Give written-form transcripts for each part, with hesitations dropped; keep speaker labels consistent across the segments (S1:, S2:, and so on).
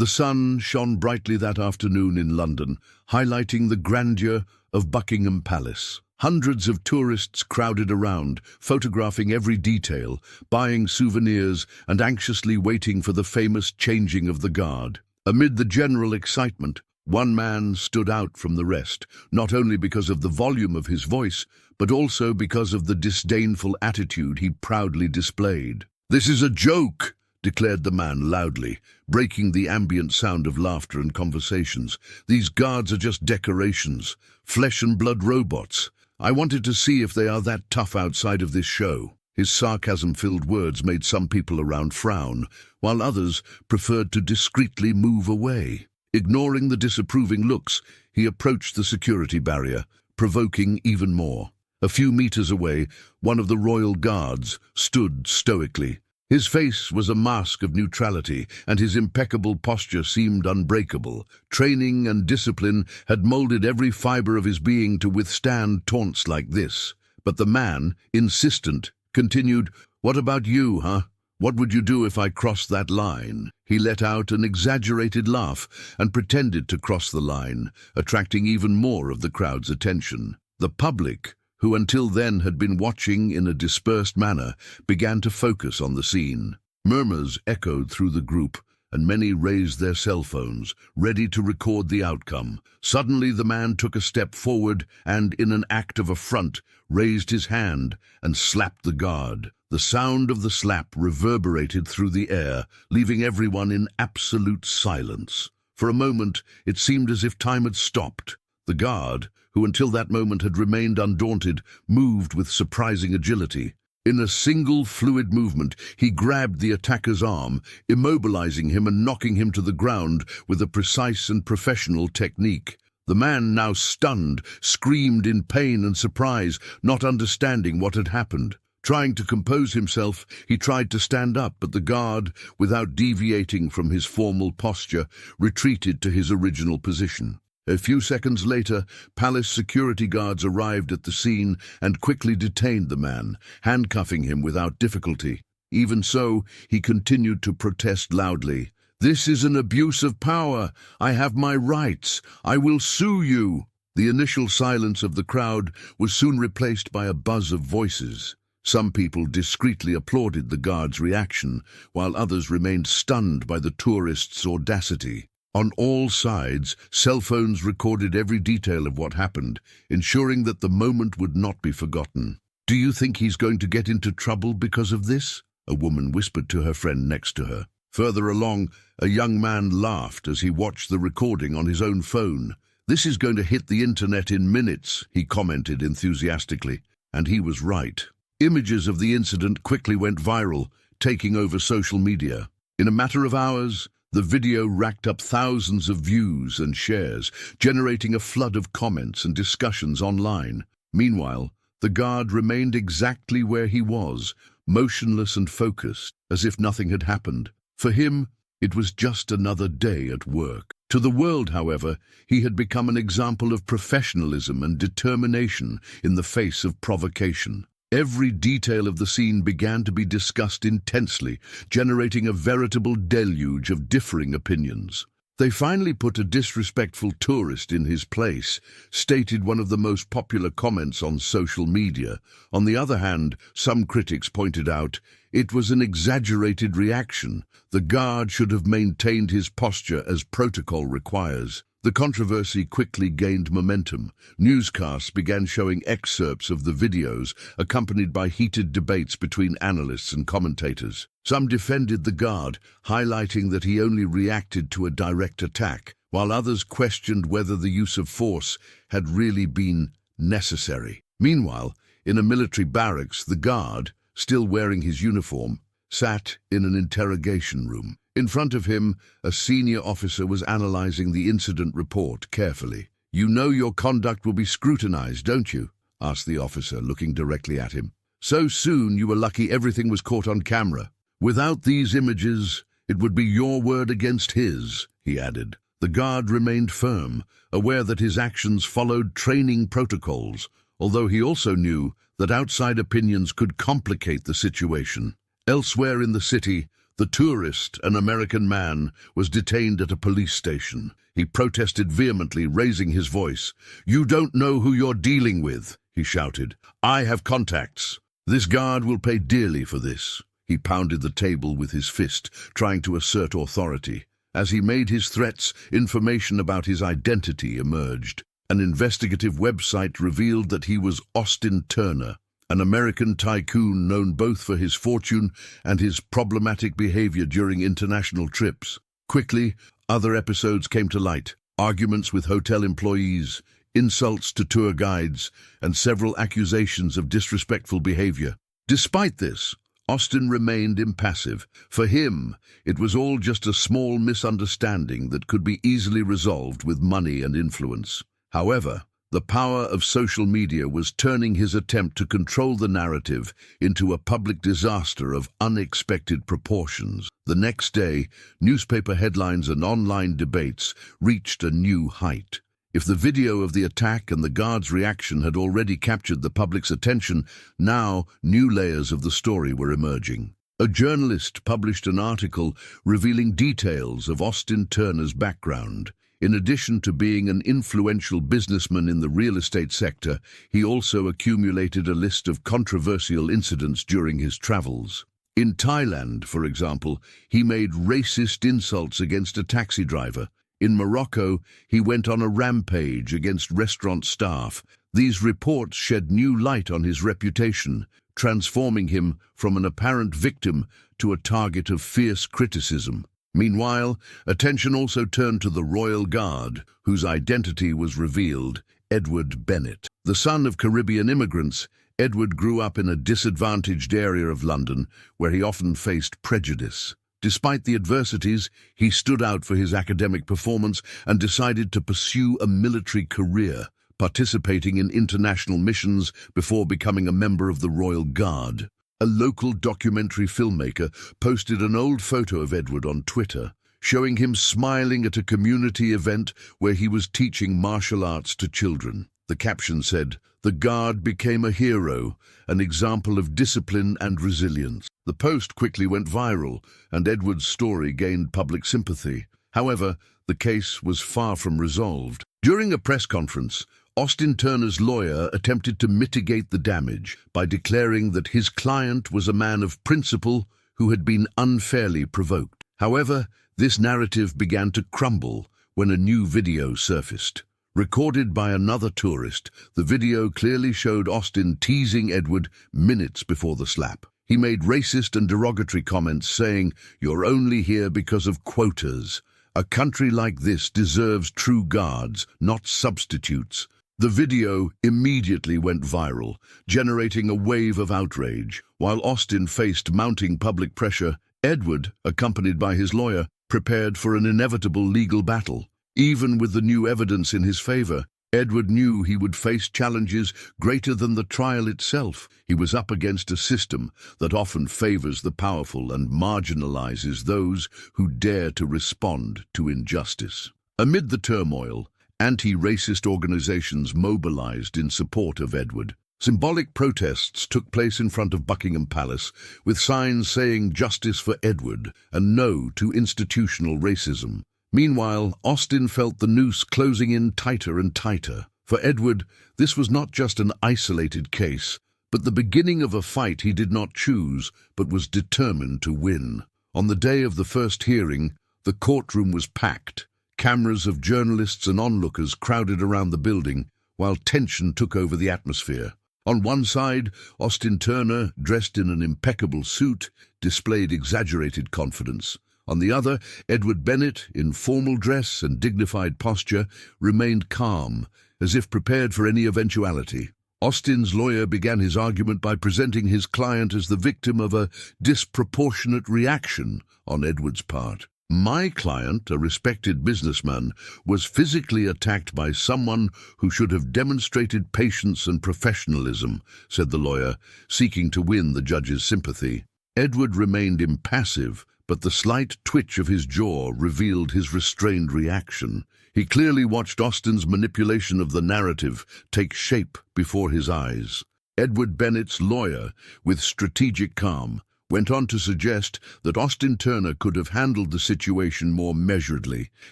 S1: The sun shone brightly that afternoon in London, highlighting the grandeur of Buckingham Palace. Hundreds of tourists crowded around, photographing every detail, buying souvenirs and anxiously waiting for the famous changing of the guard. Amid the general excitement, one man stood out from the rest, not only because of the volume of his voice, but also because of the disdainful attitude he proudly displayed. "This is a joke," declared the man loudly, breaking the ambient sound of laughter and conversations. "These guards are just decorations, flesh and blood robots. I wanted to see if they are that tough outside of this show." His sarcasm-filled words made some people around frown, while others preferred to discreetly move away. Ignoring the disapproving looks, he approached the security barrier, provoking even more. A few meters away, one of the royal guards stood stoically. His face was a mask of neutrality, and his impeccable posture seemed unbreakable. Training and discipline had molded every fiber of his being to withstand taunts like this. But the man, insistent, continued, "What about you, huh? What would you do if I crossed that line?" He let out an exaggerated laugh and pretended to cross the line, attracting even more of the crowd's attention. The public, who until then had been watching in a dispersed manner, began to focus on the scene. Murmurs echoed through the group, and many raised their cell phones, ready to record the outcome. Suddenly the man took a step forward and, in an act of affront, raised his hand and slapped the guard. The sound of the slap reverberated through the air, leaving everyone in absolute silence. For a moment, it seemed as if time had stopped. The guard, who until that moment had remained undaunted, moved with surprising agility. In a single fluid movement, he grabbed the attacker's arm, immobilizing him and knocking him to the ground with a precise and professional technique. The man, now stunned, screamed in pain and surprise, not understanding what had happened. Trying to compose himself, he tried to stand up, but the guard, without deviating from his formal posture, retreated to his original position. A few seconds later, palace security guards arrived at the scene and quickly detained the man, handcuffing him without difficulty. Even so, he continued to protest loudly. "This is an abuse of power. I have my rights. I will sue you." The initial silence of the crowd was soon replaced by a buzz of voices. Some people discreetly applauded the guard's reaction, while others remained stunned by the tourist's audacity. On all sides, cell phones recorded every detail of what happened, ensuring that the moment would not be forgotten. "Do you think he's going to get into trouble because of this?" a woman whispered to her friend next to her. Further along, a young man laughed as he watched the recording on his own phone. "This is going to hit the internet in minutes," he commented enthusiastically, and he was right. Images of the incident quickly went viral, taking over social media. In a matter of hours, the video racked up thousands of views and shares, generating a flood of comments and discussions online. Meanwhile, the guard remained exactly where he was, motionless and focused, as if nothing had happened. For him, it was just another day at work. To the world, however, he had become an example of professionalism and determination in the face of provocation. Every detail of the scene began to be discussed intensely, generating a veritable deluge of differing opinions. "They finally put a disrespectful tourist in his place," stated one of the most popular comments on social media. On the other hand, some critics pointed out, it was an exaggerated reaction. The guard should have maintained his posture as protocol requires. The controversy quickly gained momentum. Newscasts began showing excerpts of the videos, accompanied by heated debates between analysts and commentators. Some defended the guard, highlighting that he only reacted to a direct attack, while others questioned whether the use of force had really been necessary. Meanwhile, in a military barracks, the guard, still wearing his uniform, sat in an interrogation room. In front of him, a senior officer was analyzing the incident report carefully. "You know your conduct will be scrutinized, don't you?" asked the officer, looking directly at him. "So soon you were lucky everything was caught on camera. Without these images, it would be your word against his," he added. The guard remained firm, aware that his actions followed training protocols, although he also knew that outside opinions could complicate the situation. Elsewhere in the city, The tourist, an American man, was detained at a police station. He protested vehemently, raising his voice. "You don't know who you're dealing with," he shouted. "I have contacts. This guard will pay dearly for this." He pounded the table with his fist, trying to assert authority. As he made his threats, information about his identity emerged. An investigative website revealed that he was Austin Turner, an American tycoon known both for his fortune and his problematic behavior during international trips. Quickly, other episodes came to light: arguments with hotel employees, insults to tour guides, and several accusations of disrespectful behavior. Despite this, Austin remained impassive. For him, it was all just a small misunderstanding that could be easily resolved with money and influence. However, the power of social media was turning his attempt to control the narrative into a public disaster of unexpected proportions. The next day, newspaper headlines and online debates reached a new height. If the video of the attack and the guard's reaction had already captured the public's attention, now new layers of the story were emerging. A journalist published an article revealing details of Austin Turner's background. In addition to being an influential businessman in the real estate sector, he also accumulated a list of controversial incidents during his travels. In Thailand, for example, he made racist insults against a taxi driver. In Morocco, he went on a rampage against restaurant staff. These reports shed new light on his reputation, transforming him from an apparent victim to a target of fierce criticism. Meanwhile, attention also turned to the Royal Guard, whose identity was revealed: Edward Bennett. The son of Caribbean immigrants, Edward grew up in a disadvantaged area of London, where he often faced prejudice. Despite the adversities, he stood out for his academic performance and decided to pursue a military career, participating in international missions before becoming a member of the Royal Guard. A local documentary filmmaker posted an old photo of Edward on Twitter, showing him smiling at a community event where he was teaching martial arts to children. The caption said, "The Guard became a hero, an example of discipline and resilience." The post quickly went viral, and Edward's story gained public sympathy. However, the case was far from resolved. During a press conference, Austin Turner's lawyer attempted to mitigate the damage by declaring that his client was a man of principle who had been unfairly provoked. However, this narrative began to crumble when a new video surfaced. Recorded by another tourist, the video clearly showed Austin teasing Edward minutes before the slap. He made racist and derogatory comments saying, "You're only here because of quotas. A country like this deserves true guards, not substitutes." The video immediately went viral, generating a wave of outrage. While Austin faced mounting public pressure, Edward, accompanied by his lawyer, prepared for an inevitable legal battle. Even with the new evidence in his favor, Edward knew he would face challenges greater than the trial itself. He was up against a system that often favors the powerful and marginalizes those who dare to respond to injustice. Amid the turmoil, anti-racist organizations mobilized in support of Edward. Symbolic protests took place in front of Buckingham Palace, with signs saying "Justice for Edward" and "No to institutional racism." Meanwhile, Austin felt the noose closing in tighter and tighter. For Edward, this was not just an isolated case, but the beginning of a fight he did not choose, but was determined to win. On the day of the first hearing, the courtroom was packed. Cameras of journalists and onlookers crowded around the building, while tension took over the atmosphere. On one side, Austin Turner, dressed in an impeccable suit, displayed exaggerated confidence. On the other, Edward Bennett, in formal dress and dignified posture, remained calm, as if prepared for any eventuality. Austin's lawyer began his argument by presenting his client as the victim of a disproportionate reaction on Edward's part. "My client, a respected businessman, was physically attacked by someone who should have demonstrated patience and professionalism," said the lawyer, seeking to win the judge's sympathy. Edward remained impassive, but the slight twitch of his jaw revealed his restrained reaction. He clearly watched Austin's manipulation of the narrative take shape before his eyes. Edward Bennett's lawyer, with strategic calm, went on to suggest that Austin Turner could have handled the situation more measuredly,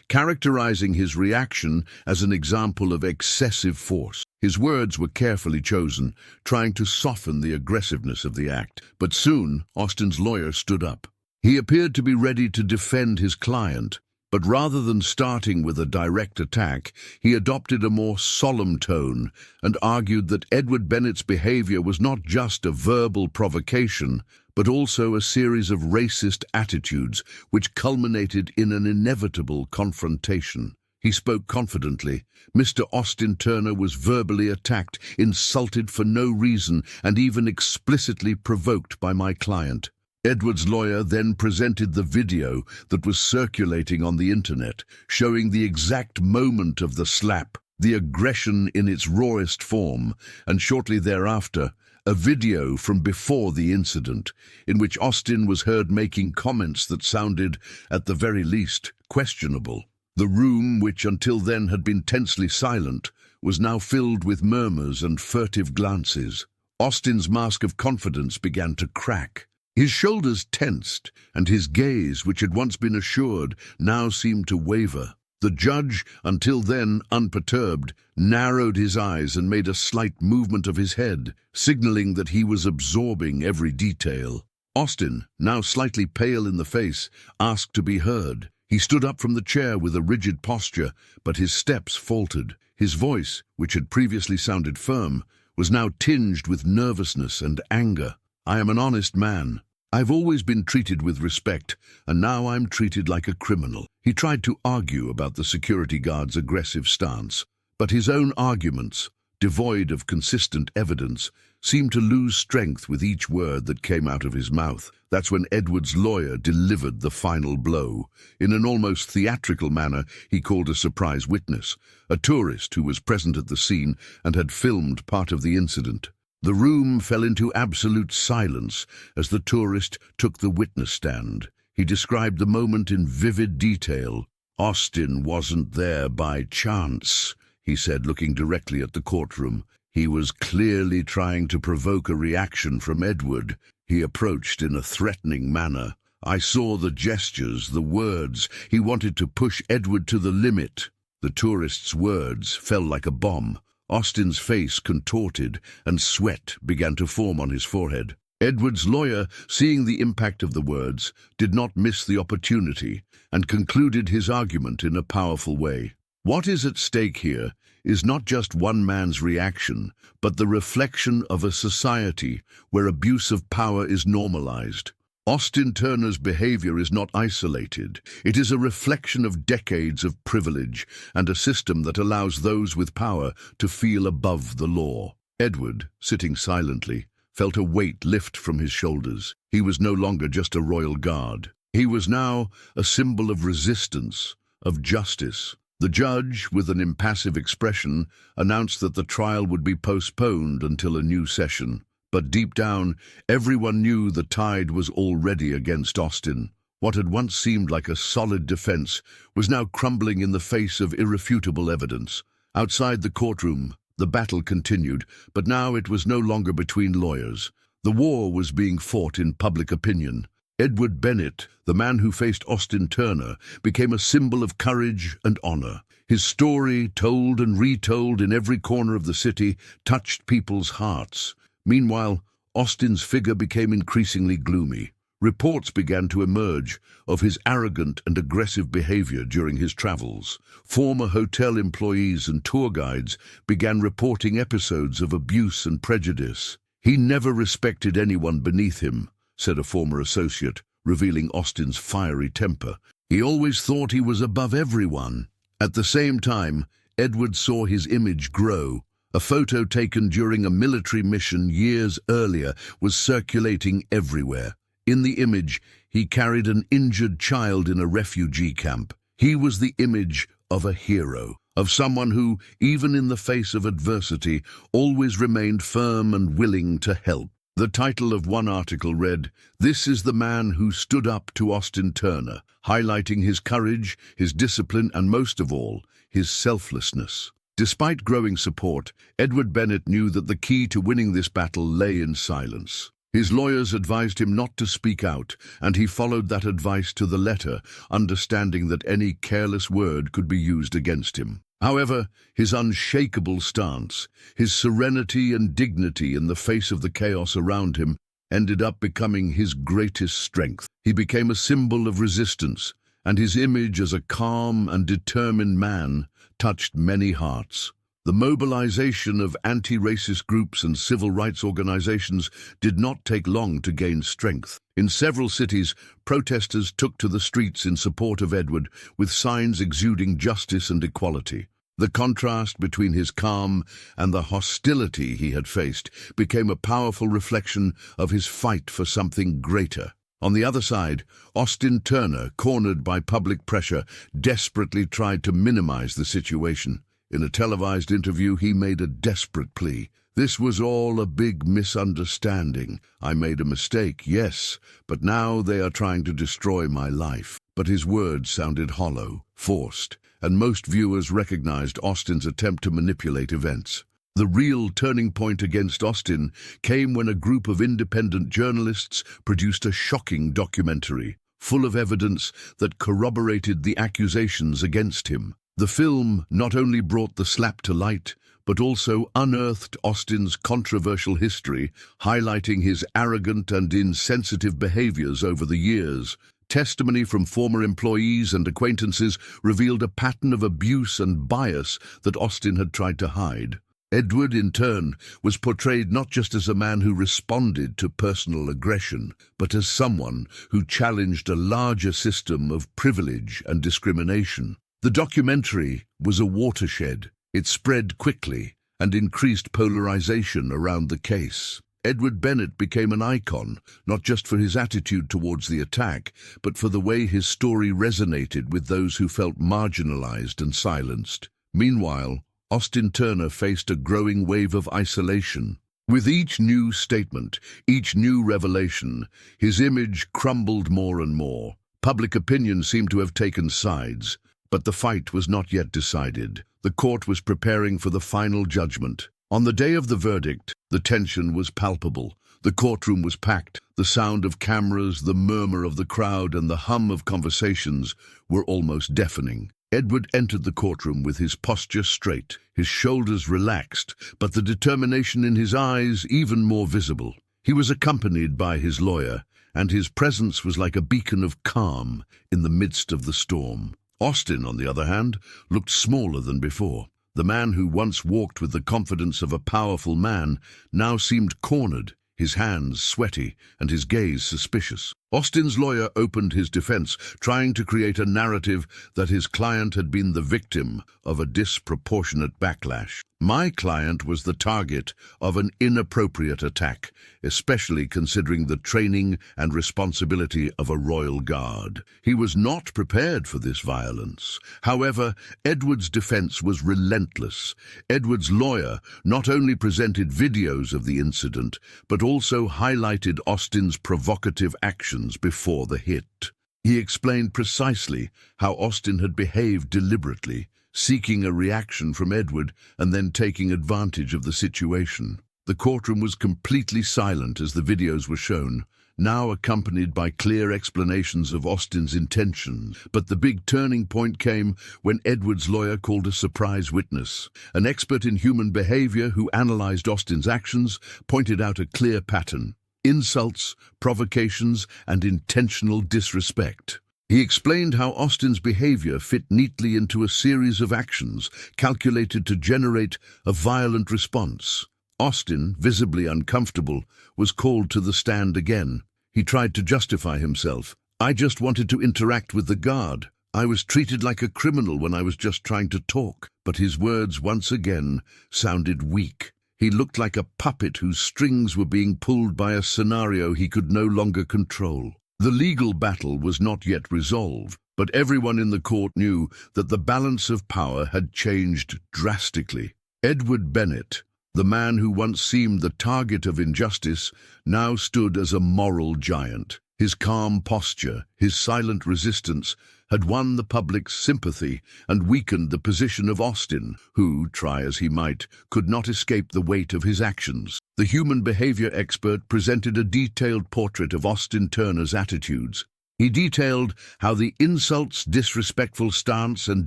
S1: characterizing his reaction as an example of excessive force. His words were carefully chosen, trying to soften the aggressiveness of the act. But soon, Austin's lawyer stood up. He appeared to be ready to defend his client, but rather than starting with a direct attack, he adopted a more solemn tone and argued that Edward Bennett's behavior was not just a verbal provocation, but also a series of racist attitudes which culminated in an inevitable confrontation. He spoke confidently. Mr. Austin Turner was verbally attacked, insulted for no reason, and even explicitly provoked by my client. Edward's lawyer then presented the video that was circulating on the internet, showing the exact moment of the slap, the aggression in its rawest form, and shortly thereafter, a video from before the incident, in which Austin was heard making comments that sounded, at the very least, questionable. The room, which until then had been tensely silent, was now filled with murmurs and furtive glances. Austin's mask of confidence began to crack. His shoulders tensed, and his gaze, which had once been assured, now seemed to waver. The judge, until then unperturbed, narrowed his eyes and made a slight movement of his head, signaling that he was absorbing every detail. Austin, now slightly pale in the face, asked to be heard. He stood up from the chair with a rigid posture, but his steps faltered. His voice, which had previously sounded firm, was now tinged with nervousness and anger. "I am an honest man. I've always been treated with respect, and now I'm treated like a criminal." He tried to argue about the security guard's aggressive stance, but his own arguments, devoid of consistent evidence, seemed to lose strength with each word that came out of his mouth. That's when Edward's lawyer delivered the final blow. In an almost theatrical manner, he called a surprise witness, a tourist who was present at the scene and had filmed part of the incident. The room fell into absolute silence as the tourist took the witness stand. He described the moment in vivid detail. "Austin wasn't there by chance," he said, looking directly at the courtroom. "He was clearly trying to provoke a reaction from Edward. He approached in a threatening manner. I saw the gestures, the words. He wanted to push Edward to the limit." The tourist's words fell like a bomb. Austin's face contorted, and sweat began to form on his forehead. Edward's lawyer, seeing the impact of the words, did not miss the opportunity, and concluded his argument in a powerful way. What is at stake here is not just one man's reaction, but the reflection of a society where abuse of power is normalized. Austin Turner's behavior is not isolated. It is a reflection of decades of privilege and a system that allows those with power to feel above the law. Edward, sitting silently, felt a weight lift from his shoulders. He was no longer just a royal guard. He was now a symbol of resistance, of justice. The judge, with an impassive expression, announced that the trial would be postponed until a new session. But deep down, everyone knew the tide was already against Austin. What had once seemed like a solid defense was now crumbling in the face of irrefutable evidence. Outside the courtroom, the battle continued, but now it was no longer between lawyers. The war was being fought in public opinion. Edward Bennett, the man who faced Austin Turner, became a symbol of courage and honor. His story, told and retold in every corner of the city, touched people's hearts. Meanwhile, Austin's figure became increasingly gloomy. Reports began to emerge of his arrogant and aggressive behavior during his travels. Former hotel employees and tour guides began reporting episodes of abuse and prejudice. "He never respected anyone beneath him," said a former associate, revealing Austin's fiery temper. "He always thought he was above everyone." At the same time, Edward saw his image grow. A photo taken during a military mission years earlier was circulating everywhere. In the image, he carried an injured child in a refugee camp. He was the image of a hero, of someone who, even in the face of adversity, always remained firm and willing to help. The title of one article read, "This is the man who stood up to Austin Turner," highlighting his courage, his discipline, and most of all, his selflessness. Despite growing support, Edward Bennett knew that the key to winning this battle lay in silence. His lawyers advised him not to speak out, and he followed that advice to the letter, understanding that any careless word could be used against him. However, his unshakable stance, his serenity and dignity in the face of the chaos around him, ended up becoming his greatest strength. He became a symbol of resistance, and his image as a calm and determined man touched many hearts. The mobilization of anti-racist groups and civil rights organizations did not take long to gain strength. In several cities, protesters took to the streets in support of Edward, with signs exuding justice and equality. The contrast between his calm and the hostility he had faced became a powerful reflection of his fight for something greater. On the other side, Austin Turner, cornered by public pressure, desperately tried to minimize the situation. In a televised interview, he made a desperate plea. "This was all a big misunderstanding. I made a mistake, yes, but now they are trying to destroy my life." But his words sounded hollow, forced, and most viewers recognized Austin's attempt to manipulate events. The real turning point against Austin came when a group of independent journalists produced a shocking documentary, full of evidence that corroborated the accusations against him. The film not only brought the slap to light, but also unearthed Austin's controversial history, highlighting his arrogant and insensitive behaviors over the years. Testimony from former employees and acquaintances revealed a pattern of abuse and bias that Austin had tried to hide. Edward, in turn, was portrayed not just as a man who responded to personal aggression, but as someone who challenged a larger system of privilege and discrimination. The documentary was a watershed. It spread quickly and increased polarization around the case. Edward Bennett became an icon, not just for his attitude towards the attack, but for the way his story resonated with those who felt marginalized and silenced. Meanwhile, Austin Turner faced a growing wave of isolation. With each new statement, each new revelation, his image crumbled more and more. Public opinion seemed to have taken sides. But the fight was not yet decided. The court was preparing for the final judgment. On the day of the verdict, the tension was palpable. The courtroom was packed. The sound of cameras, the murmur of the crowd, and the hum of conversations were almost deafening. Edward entered the courtroom with his posture straight, his shoulders relaxed, but the determination in his eyes even more visible. He was accompanied by his lawyer, and his presence was like a beacon of calm in the midst of the storm. Austin, on the other hand, looked smaller than before. The man who once walked with the confidence of a powerful man now seemed cornered, his hands sweaty and his gaze suspicious. Austin's lawyer opened his defense, trying to create a narrative that his client had been the victim of a disproportionate backlash. "My client was the target of an inappropriate attack, especially considering the training and responsibility of a royal guard. He was not prepared for this violence." However, Edward's defense was relentless. Edward's lawyer not only presented videos of the incident, but also highlighted Austin's provocative actions before the hit. He explained precisely how Austin had behaved deliberately, seeking a reaction from Edward and then taking advantage of the situation. The courtroom was completely silent as the videos were shown, now accompanied by clear explanations of Austin's intentions. But the big turning point came when Edward's lawyer called a surprise witness. An expert in human behavior who analyzed Austin's actions pointed out a clear pattern: insults, provocations, and intentional disrespect. He explained how Austin's behavior fit neatly into a series of actions calculated to generate a violent response. Austin, visibly uncomfortable, was called to the stand again. He tried to justify himself. "I just wanted to interact with the guard. I was treated like a criminal when I was just trying to talk." But his words once again sounded weak. He looked like a puppet whose strings were being pulled by a scenario he could no longer control. The legal battle was not yet resolved, but everyone in the court knew that the balance of power had changed drastically. Edward Bennett, the man who once seemed the target of injustice, now stood as a moral giant. His calm posture, his silent resistance, had won the public's sympathy and weakened the position of Austin, who, try as he might, could not escape the weight of his actions. The human behavior expert presented a detailed portrait of Austin Turner's attitudes. He detailed how the insults, disrespectful stance, and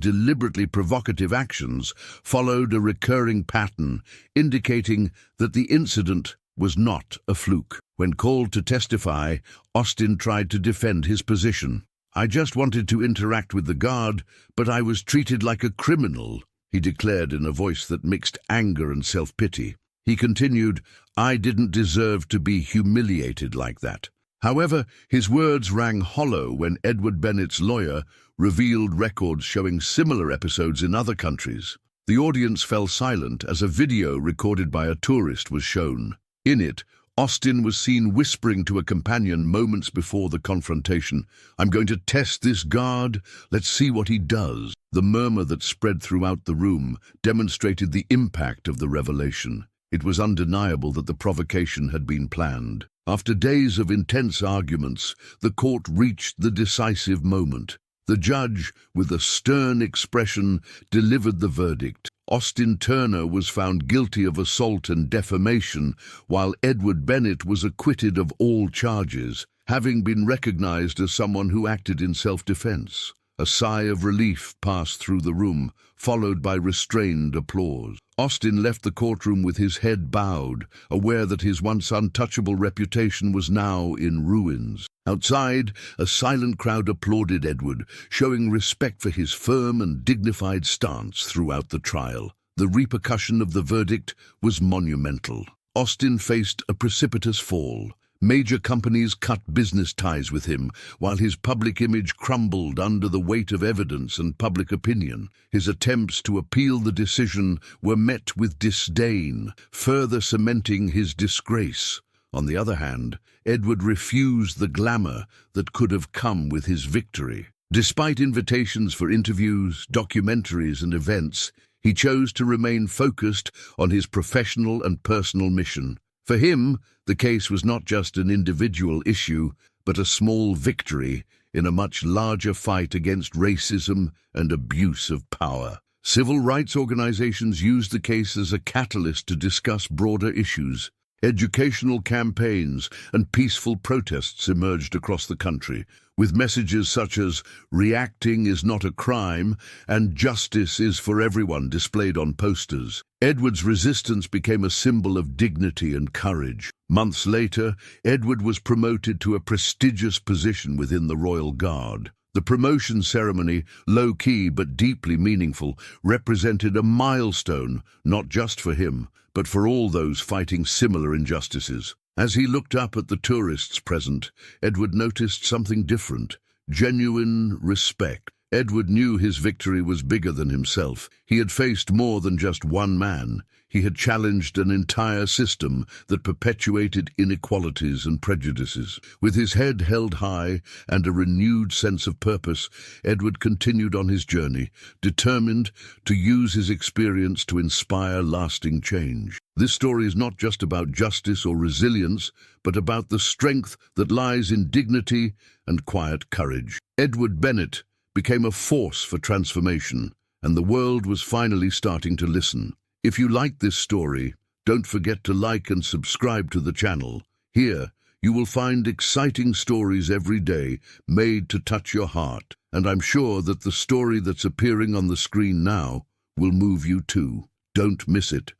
S1: deliberately provocative actions followed a recurring pattern, indicating that the incident was not a fluke. When called to testify, Austin tried to defend his position. "I just wanted to interact with the guard, but I was treated like a criminal," he declared in a voice that mixed anger and self-pity. He continued, "I didn't deserve to be humiliated like that." However, his words rang hollow when Edward Bennett's lawyer revealed records showing similar episodes in other countries. The audience fell silent as a video recorded by a tourist was shown. In it, Austin was seen whispering to a companion moments before the confrontation, "I'm going to test this guard. Let's see what he does." The murmur that spread throughout the room demonstrated the impact of the revelation. It was undeniable that the provocation had been planned. After days of intense arguments, the court reached the decisive moment. The judge, with a stern expression, delivered the verdict. Austin Turner was found guilty of assault and defamation, while Edward Bennett was acquitted of all charges, having been recognized as someone who acted in self-defense. A sigh of relief passed through the room, followed by restrained applause. Austin left the courtroom with his head bowed, aware that his once untouchable reputation was now in ruins. Outside, a silent crowd applauded Edward, showing respect for his firm and dignified stance throughout the trial. The repercussion of the verdict was monumental. Austin faced a precipitous fall. Major companies cut business ties with him, while his public image crumbled under the weight of evidence and public opinion. His attempts to appeal the decision were met with disdain, further cementing his disgrace. On the other hand, Edward refused the glamour that could have come with his victory. Despite invitations for interviews, documentaries, and events, he chose to remain focused on his professional and personal mission. For him, the case was not just an individual issue, but a small victory in a much larger fight against racism and abuse of power. Civil rights organizations used the case as a catalyst to discuss broader issues. Educational campaigns and peaceful protests emerged across the country, with messages such as "reacting is not a crime" and "justice is for everyone" displayed on posters. Edward's resistance became a symbol of dignity and courage. Months later, Edward was promoted to a prestigious position within the Royal Guard. The promotion ceremony, low-key but deeply meaningful, represented a milestone, not just for him, but for all those fighting similar injustices. As he looked up at the tourists present, Edward noticed something different: genuine respect. Edward knew his victory was bigger than himself. He had faced more than just one man. He had challenged an entire system that perpetuated inequalities and prejudices. With his head held high and a renewed sense of purpose, Edward continued on his journey, determined to use his experience to inspire lasting change. This story is not just about justice or resilience, but about the strength that lies in dignity and quiet courage. Edward Bennett became a force for transformation, and the world was finally starting to listen. If you liked this story, don't forget to like and subscribe to the channel. Here, you will find exciting stories every day made to touch your heart, and I'm sure that the story that's appearing on the screen now will move you too. Don't miss it.